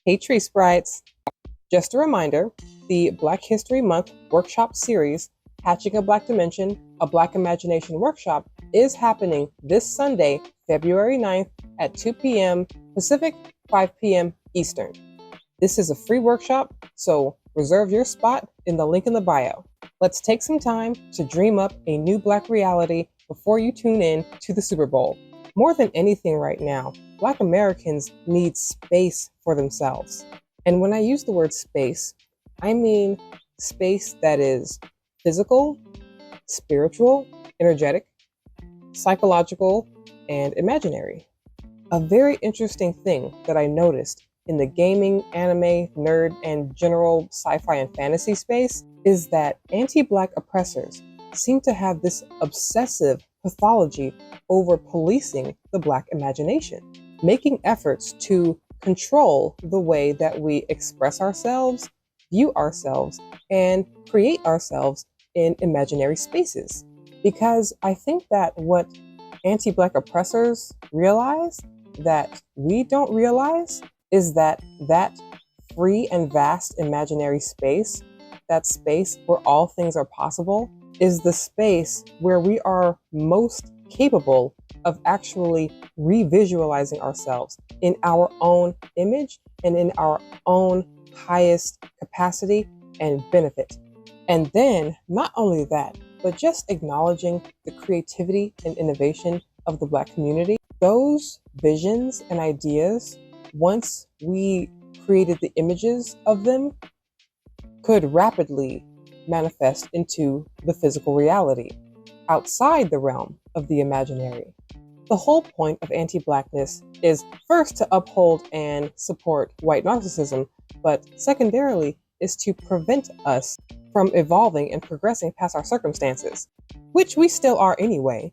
Hey Tree Sprites! Just a reminder, the Black History Month workshop series, Hatching a Black Dimension, a Black Imagination workshop, is happening this Sunday, February 9th at 2 p.m. Pacific, 5 p.m. Eastern. This is a free workshop, so reserve your spot in the link in the bio. Let's take some time to dream up a new Black reality before you tune in to the Super Bowl. More than anything right now, Black Americans need space for themselves. And when I use the word space, I mean space that is physical, spiritual, energetic, psychological, and imaginary. A very interesting thing that I noticed in the gaming, anime, nerd, and general sci-fi and fantasy space is that anti-Black oppressors seem to have this obsessive pathology over policing the Black imagination, making efforts to control the way that we express ourselves, view ourselves, and create ourselves in imaginary spaces. Because I think that what anti-Black oppressors realize that we don't realize is that free and vast imaginary space, that space where all things are possible, is the space where we are most capable of actually revisualizing ourselves in our own image and in our own highest capacity and benefit. And then, not only that, but just acknowledging the creativity and innovation of the Black community. Those visions and ideas, once we created the images of them, could rapidly manifest into the physical reality, outside the realm of the imaginary. The whole point of anti-Blackness is first to uphold and support white narcissism, but secondarily is to prevent us from evolving and progressing past our circumstances, which we still are anyway.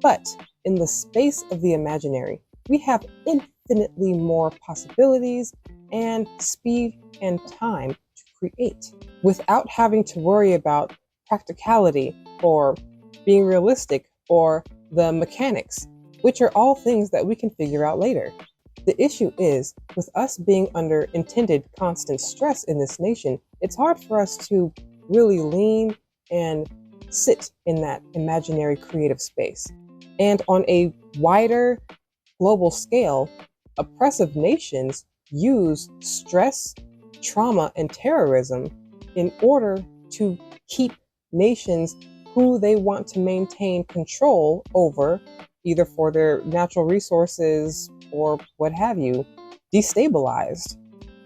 But in the space of the imaginary, we have infinitely more possibilities and speed and time to create without having to worry about practicality or being realistic or the mechanics, which are all things that we can figure out later. The issue is, with us being under intended constant stress in this nation, it's hard for us to really lean and sit in that imaginary creative space. And on a wider global scale, oppressive nations use stress, trauma, and terrorism in order to keep nations who they want to maintain control over, either for their natural resources or what have you, destabilized.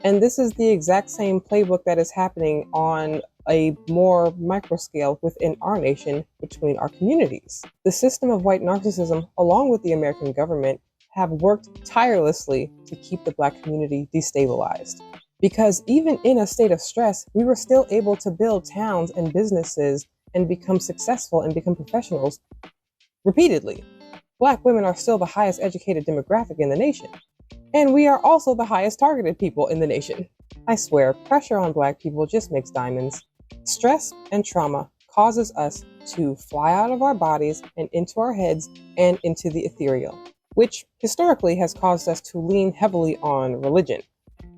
And this is the exact same playbook that is happening on a more micro scale within our nation, between our communities. The system of white narcissism, along with the American government, have worked tirelessly to keep the Black community destabilized. Because even in a state of stress, we were still able to build towns and businesses and become successful and become professionals repeatedly. Black women are still the highest educated demographic in the nation. And we are also the highest targeted people in the nation. I swear, pressure on Black people just makes diamonds. Stress and trauma causes us to fly out of our bodies and into our heads and into the ethereal, which historically has caused us to lean heavily on religion,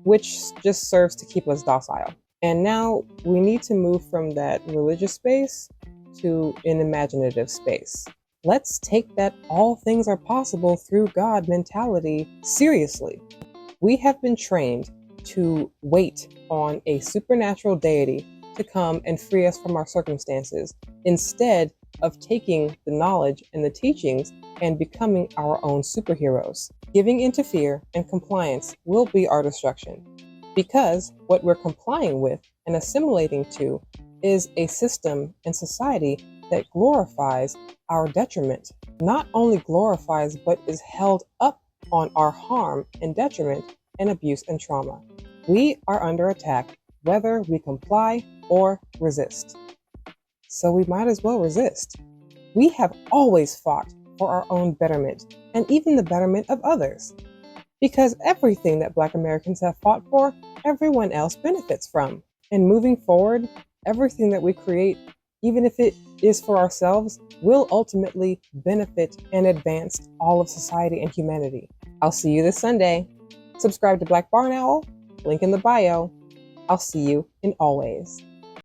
which just serves to keep us docile. And now we need to move from that religious space to an imaginative space. Let's take that all things are possible through God mentality seriously. We have been trained to wait on a supernatural deity to come and free us from our circumstances, instead of taking the knowledge and the teachings and becoming our own superheroes. Giving into fear and compliance will be our destruction, because what we're complying with and assimilating to is a system and society that glorifies our detriment. Not only glorifies, but is held up on our harm and detriment and abuse and trauma. We are under attack, whether we comply or resist. So we might as well resist. We have always fought for our own betterment, and even the betterment of others. Because everything that Black Americans have fought for, everyone else benefits from. And moving forward, everything that we create, even if it is for ourselves, will ultimately benefit and advance all of society and humanity. I'll see you this Sunday. Subscribe to Black Barn Owl, link in the bio. I'll see you in always.